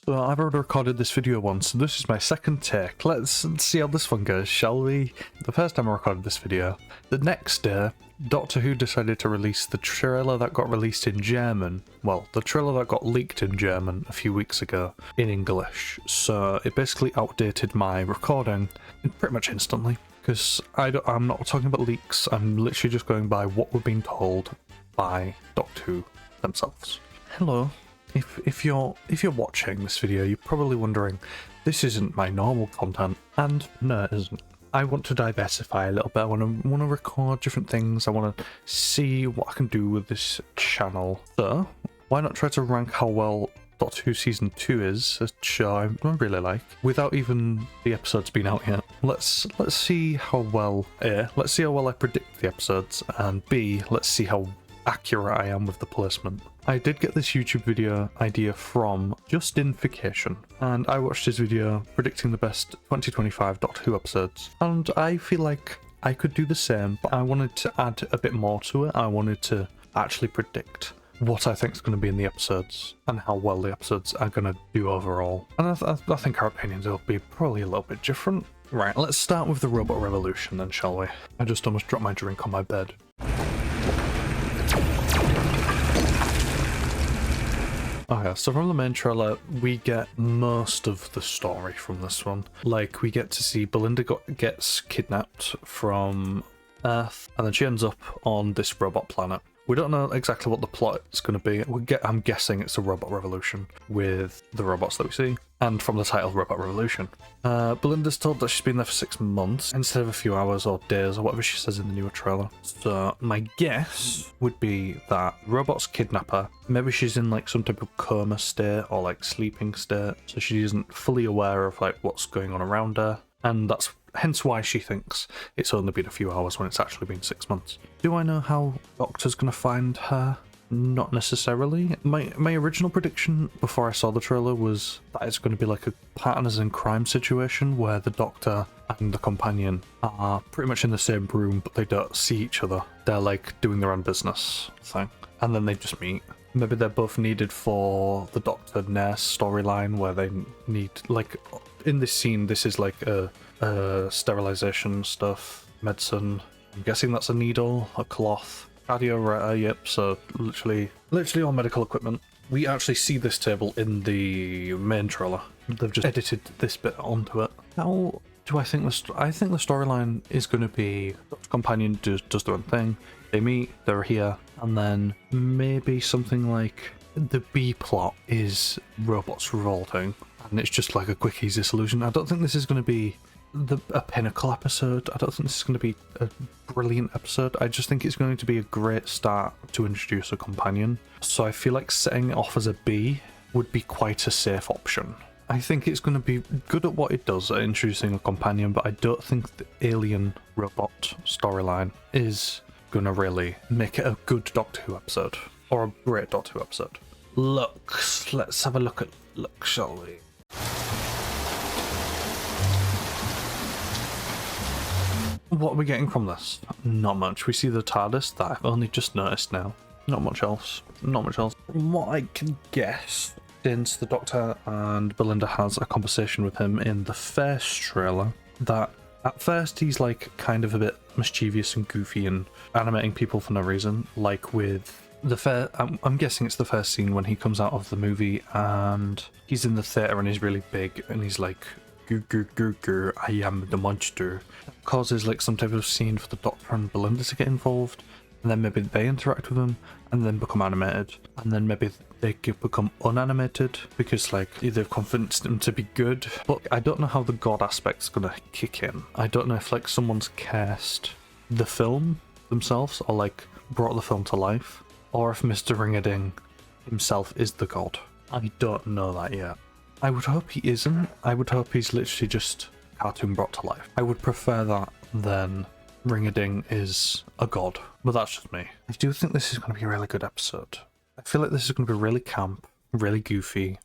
So I've already recorded this video once, so this is my second take. Let's see how this one goes, shall we? The first time I recorded this video, the next day, Doctor Who decided to release the trailer that got released in German. Well, the trailer that got leaked in German a few weeks ago in English. So it basically outdated my recording pretty much instantly. Because I'm not talking about leaks, I'm literally just going by what we're being told by Doctor Who themselves. Hello. If you're watching this video, you're probably wondering, this isn't my normal content, and no, it isn't. I want to diversify a little bit. I want to record different things. I want to see what I can do with this channel. So why not try to rank how well Doctor Who Season 2 is, a show I really like, without even the episodes being out yet. Let's see how well let's see how well I predict the episodes, and B, let's see how accurate I am with the placement. I did get this YouTube video idea from Justification, and I watched his video predicting the best 2025 Doctor Who episodes, and I feel like I could do the same, but I wanted to add a bit more to it. I wanted to actually predict what I think is going to be in the episodes and how well the episodes are going to do overall. And I think our opinions will be probably a little bit different. Right, let's start with the Robot Revolution then, shall we? I just almost dropped my drink on my bed. Okay, so from the main trailer, we get most of the story from this one. Like, we get to see Belinda gets kidnapped from Earth, and then she ends up on this robot planet. We don't know exactly what the plot is going to be. I'm guessing it's a robot revolution with the robots that we see. And from the title, Robot Revolution. Belinda's told that she's been there for 6 months instead of a few hours or days or whatever she says in the newer trailer. So my guess would be that robots kidnap her. Maybe she's in like some type of coma state or like sleeping state, so she isn't fully aware of like what's going on around her. And that's hence why she thinks it's only been a few hours when it's actually been 6 months. Do I know how Doctor's gonna find her? Not necessarily. My original prediction before I saw the trailer was that it's going to be like a partners in crime situation where the Doctor and the companion are pretty much in the same room, but they don't see each other. They're like doing their own business thing, and then they just meet. Maybe they're both needed for the Doctor nurse storyline, where they need, like, in this scene, this is like a sterilization stuff, medicine. I'm guessing that's a needle, a cloth. Cardio, yep, so literally all medical equipment. We actually see this table in the main trailer. They've just edited this bit onto it. How do I think I think the storyline is going to be Doctor Companion does their own thing, they meet, they're here, and then maybe something like the B plot is robots revolting, and it's just like a quick, easy solution. I don't think this is going to be a pinnacle episode. I don't think this is going to be a brilliant episode. I just think it's going to be a great start to introduce a companion. So I feel like setting it off as a B would be quite a safe option. I think it's going to be good at what it does at introducing a companion, but I don't think the alien robot storyline is going to really make it a good Doctor Who episode, or a great Doctor Who episode. Looks. Let's have a look at looks, shall we? What are we getting from this? Not much. We see the TARDIS that I've only just noticed now. Not much else. Not much else. From what I can guess, since the Doctor and Belinda has a conversation with him in the first trailer, that at first he's like kind of a bit mischievous and goofy and animating people for no reason, like with the first, I'm guessing it's the first scene when he comes out of the movie and he's in the theatre and he's really big and he's like, "Goo, I am the monster." That causes like some type of scene for the Doctor and Belinda to get involved, and then maybe they interact with him and then become animated, and then maybe they become unanimated because like they've convinced him to be good. But I don't know how the god aspect's gonna kick in. I don't know if like someone's cast the film themselves or like brought the film to life, or if Mr. Ring-a-Ding himself is the god. I don't know that yet. I would hope he isn't. I would hope he's literally just cartoon brought to life. I would prefer that than Ring-a-Ding is a god, but that's just me. I do think this is going to be a really good episode. I feel like this is going to be really camp, really goofy,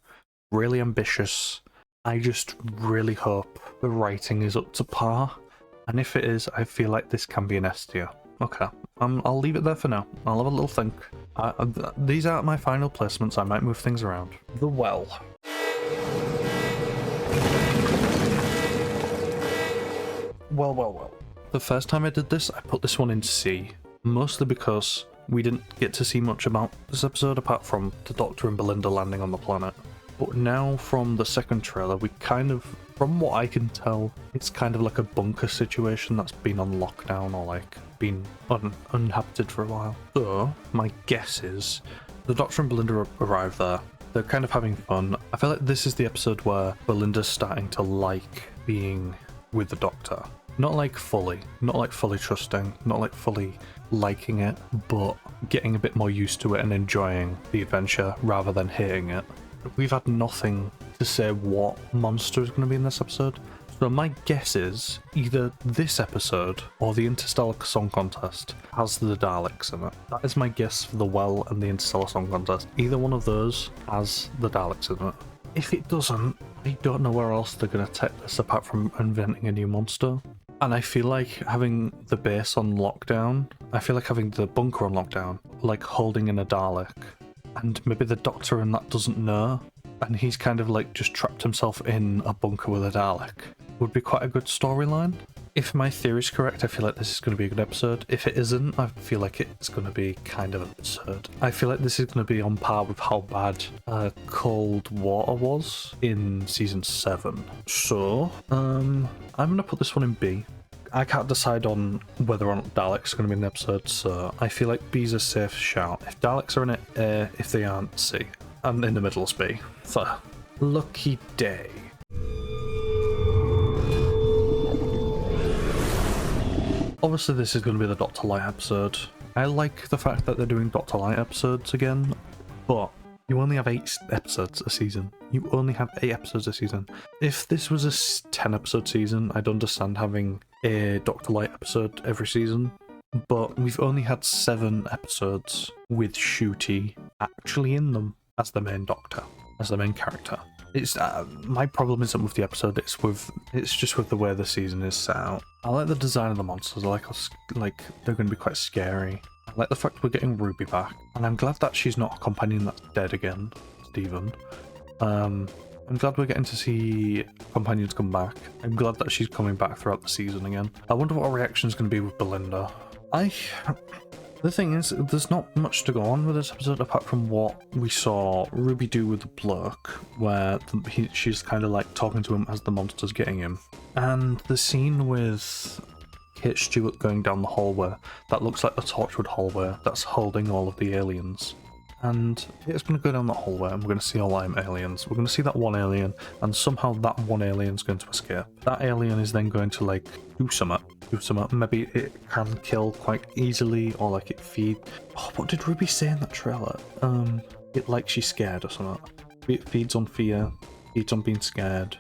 really ambitious. I just really hope the writing is up to par, and if it is, I feel like this can be an S tier. Okay, I'll leave it there for now. I'll have a little think. These aren't my final placements. I might move things around. The Well. Well. The first time I did this, I put this one in C, mostly because we didn't get to see much about this episode apart from the Doctor and Belinda landing on the planet. But now from the second trailer, we kind of, from what I can tell, it's kind of like a bunker situation that's been on lockdown or like been uninhabited for a while. So my guess is the Doctor and Belinda arrive there. They're kind of having fun. I feel like this is the episode where Belinda's starting to like being with the Doctor. Not like fully trusting, not like fully liking it, but getting a bit more used to it and enjoying the adventure rather than hating it. We've had nothing to say what monster is going to be in this episode, so my guess is either this episode or the Interstellar Song Contest has the Daleks in it. That is my guess for the Well and the Interstellar Song Contest. Either one of those has the Daleks in it. If it doesn't, I don't know where else they're going to take this apart from inventing a new monster. And I feel like having the base on lockdown, I feel like having the bunker on lockdown, like holding in a Dalek, and maybe the Doctor in that doesn't know, and he's kind of like just trapped himself in a bunker with a Dalek, would be quite a good storyline. If my theory is correct, I feel like this is going to be a good episode. If it isn't, I feel like it's going to be kind of absurd. I feel like this is going to be on par with how bad Cold Water was in season 7. So, I'm going to put this one in B. I can't decide on whether or not Daleks are going to be in the episode, so I feel like B's a safe shout. If Daleks are in it, A. If they aren't, C. And in the middle is B. So, lucky day. Obviously this is going to be the Dr. Light episode. I like the fact that they're doing Dr. Light episodes again, but you only have 8 episodes a season. You only have 8 episodes a season. If this was a 10 episode season, I'd understand having a Dr. Light episode every season, but we've only had 7 episodes with Shooty actually in them as the main Doctor, as the main character. It's my problem isn't with the episode, it's just with the way the season is set out. I like the design of the monsters. I like they're going to be quite scary. I like the fact we're getting Ruby back, and I'm glad that she's not a companion that's dead again, Stephen. I'm glad we're getting to see companions come back. I'm glad that she's coming back throughout the season again. I wonder what our reaction is going to be with Belinda. The thing is, there's not much to go on with this episode apart from what we saw Ruby do with the bloke, where she's kind of like talking to him as the monster's getting him. And the scene with Kate Stewart going down the hallway, that looks like the Torchwood hallway that's holding all of the aliens. And it's going to go down that hallway and we're going to see all them aliens. We're going to see that one alien, and somehow that one alien's going to escape. That alien is then going to like do something. Maybe it can kill quite easily, or like it feed. Oh, what did Ruby say in that trailer? It like she's scared or something. It feeds on fear, feeds on being scared.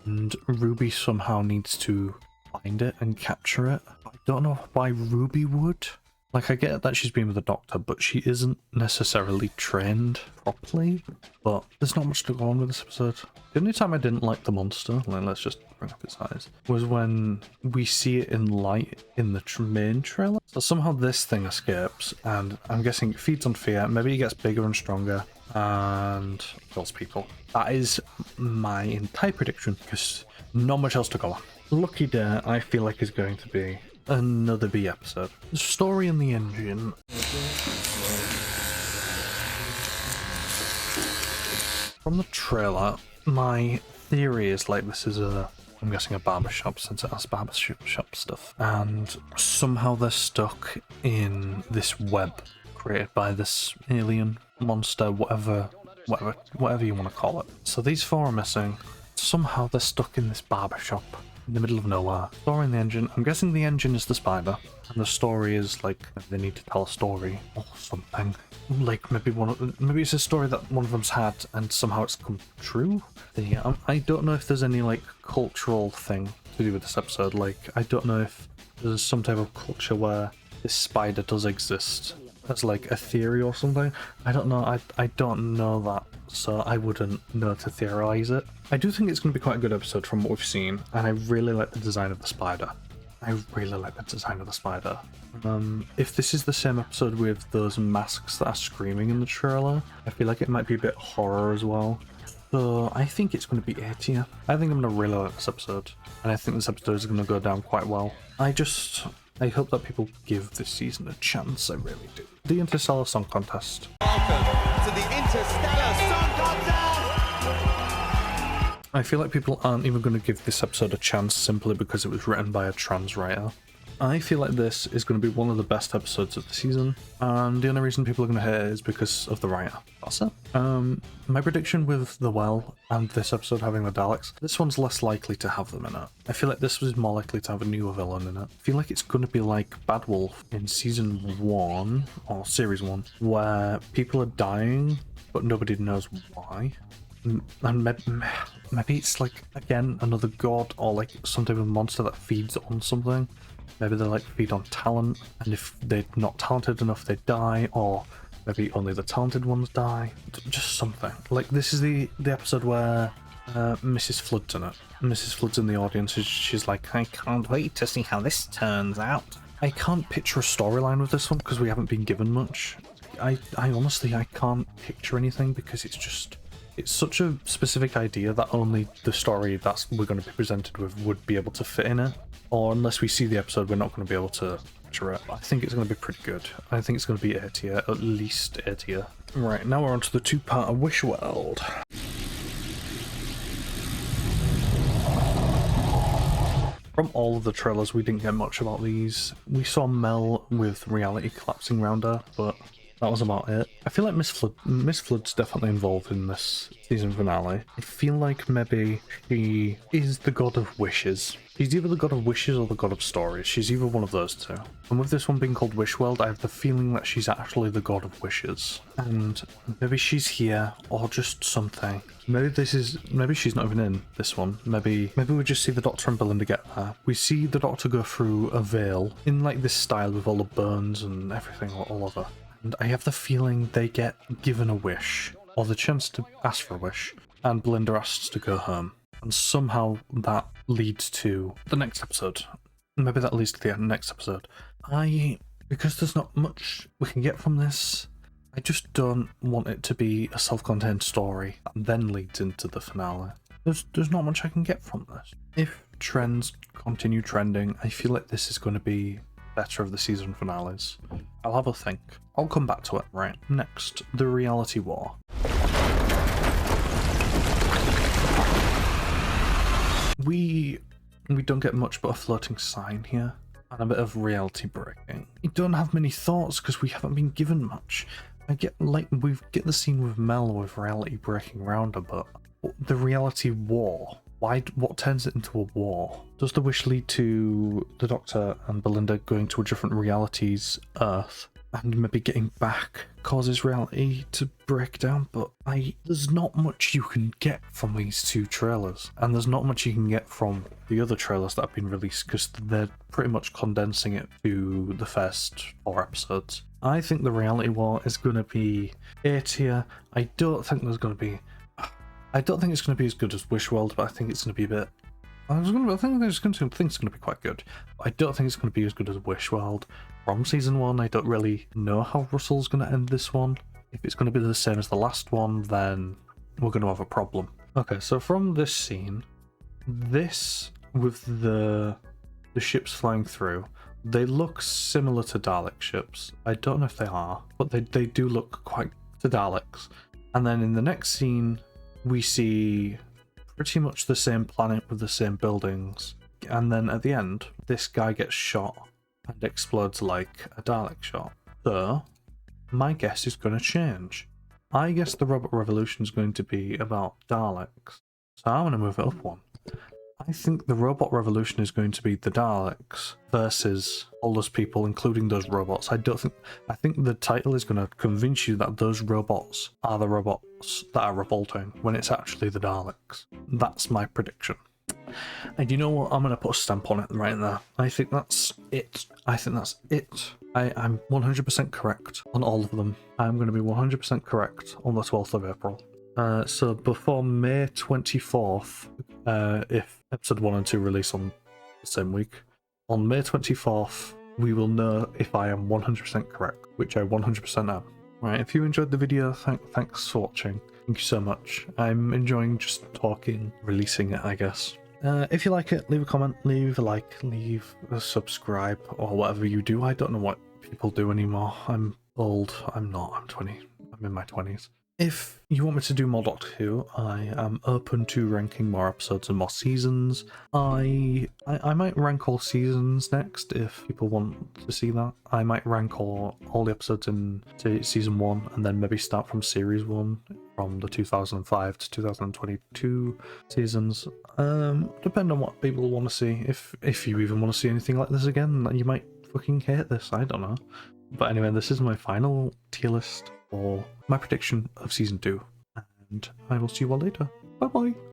And Ruby somehow needs to find it and capture it. I don't know why Ruby would. Like, I get that she's been with the Doctor, but she isn't necessarily trained properly. But there's not much to go on with this episode. The only time I didn't like the monster, like, let's just bring up its eyes, was when we see it in light in the main trailer. So somehow this thing escapes, and I'm guessing it feeds on fear. Maybe it gets bigger and stronger and kills people. That is my entire prediction, because not much else to go on. Lucky Day, I feel like, is going to be another B episode. The story in the engine. From the trailer, my theory is like this is I'm guessing a barbershop, since it has barbershop stuff, and somehow they're stuck in this web created by this alien monster, whatever you want to call it. So these 4 are missing. Somehow they're stuck in this barbershop in the middle of nowhere. Story in the engine. I'm guessing the engine is the spider, and the story is like they need to tell a story or something. Like maybe it's a story that one of them's had, and somehow it's come true. Yeah, I don't know if there's any like cultural thing to do with this episode. Like I don't know if there's some type of culture where this spider does exist. That's like a theory or something. I don't know. I don't know that, so I wouldn't know to theorize it. I do think it's going to be quite a good episode from what we've seen, and I really like the design of the spider. If this is the same episode with those masks that are screaming in the trailer, I feel like it might be a bit horror as well. So I think it's going to be A tier. I think I'm going to really like this episode, and I think this episode is going to go down quite well. I hope that people give this season a chance. I really do. The Interstellar Song Contest. Welcome to the Interstellar Song Contest! I feel like people aren't even going to give this episode a chance simply because it was written by a trans writer. I feel like this is going to be one of the best episodes of the season, and the only reason people are going to hate it is because of the writer. That's it. My prediction with The Well and this episode having the Daleks, this one's less likely to have them in it. I feel like this was more likely to have a newer villain in it. I feel like it's going to be like Bad Wolf in season 1, or series 1, where people are dying, but nobody knows why. And maybe it's like, again, another god or like some type of monster that feeds on something. Maybe they like feed on talent, and if they're not talented enough they die, or maybe only the talented ones die. Just something. Like this is the episode where Mrs. Flood's in it. Mrs. Flood's in the audience, she's like, I can't wait to see how this turns out. I can't picture a storyline with this one because we haven't been given much. I honestly, I can't picture anything because it's such a specific idea that only the story that we're going to be presented with would be able to fit in it. Or unless we see the episode, we're not going to be able to picture it. I think it's going to be pretty good. I think it's going to be A tier, at least A tier. Right, now we're on to the two-part Wish World. From all of the trailers, we didn't get much about these. We saw Mel with reality collapsing around her, but that was about it. I feel like Miss Flood's definitely involved in this season finale. I feel like maybe she is the god of wishes. She's either the god of wishes or the god of stories. She's either one of those two. And with this one being called Wish World, I have the feeling that she's actually the god of wishes. And maybe she's here, or just something. Maybe she's not even in this one. Maybe we just see the Doctor and Belinda get there. We see the Doctor go through a veil in like this style with all the burns and everything all over. And I have the feeling they get given a wish, or the chance to ask for a wish, and Belinda asks to go home. And somehow that leads to the next episode. Maybe that leads to the next episode. Because there's not much we can get from this, I just don't want it to be a self-contained story that then leads into the finale. There's not much I can get from this. If trends continue trending, I feel like this is going to be better of the season finales. I'll have a think. I'll come back to it. Right, next, the reality war. We don't get much but a floating sign here, and a bit of reality breaking. We don't have many thoughts because we haven't been given much. We get the scene with Mel with reality breaking around her, but the reality war. What turns it into a war? Does the wish lead to the Doctor and Belinda going to a different reality's Earth and maybe getting back causes reality to break down? But there's not much you can get from these two trailers, and there's not much you can get from the other trailers that have been released because they're pretty much condensing it to the first 4 episodes. I think the reality war is going to be A tier. I don't think it's going to be as good as Wish World, but I think it's going to be a bit. I think it's going to be quite good. But I don't think it's going to be as good as Wish World. From season 1, I don't really know how Russell's going to end this one. If it's going to be the same as the last one, then we're going to have a problem. Okay, so from this scene, this with the ships flying through, they look similar to Dalek ships. I don't know if they are, but they do look quite to Daleks. And then in the next scene, we see pretty much the same planet with the same buildings. And then at the end, this guy gets shot and explodes like a Dalek shot. So, my guess is going to change. I guess the Robot Revolution is going to be about Daleks. So I'm going to move it up one. I think the Robot Revolution is going to be the Daleks versus all those people, including those robots. I think the title is going to convince you that those robots are the robots that are revolting when it's actually the Daleks. That's my prediction. And you know what? I'm going to put a stamp on it right there. I think that's it. I'm 100% correct on all of them. I'm going to be 100% correct on the 12th of April. So before May 24th, if episode 1 and 2 release on the same week, on May 24th, we will know if I am 100% correct, which I 100% am. Right, if you enjoyed the video, thanks for watching. Thank you so much. I'm enjoying just talking, releasing it, I guess. If you like it, leave a comment, leave a like, leave a subscribe, or whatever you do. I don't know what people do anymore. I'm old. I'm not. I'm 20. I'm in my 20s. If you want me to do more Doctor Who, I am open to ranking more episodes and more seasons. I might rank all seasons next if people want to see that. I might rank all the episodes in season 1 and then maybe start from series 1 from the 2005 to 2022 seasons. Depending on what people want to see. If you even want to see anything like this again, you might fucking hate this. I don't know. But anyway, this is my final tier list for my prediction of season 2, and I will see you all later. Bye bye.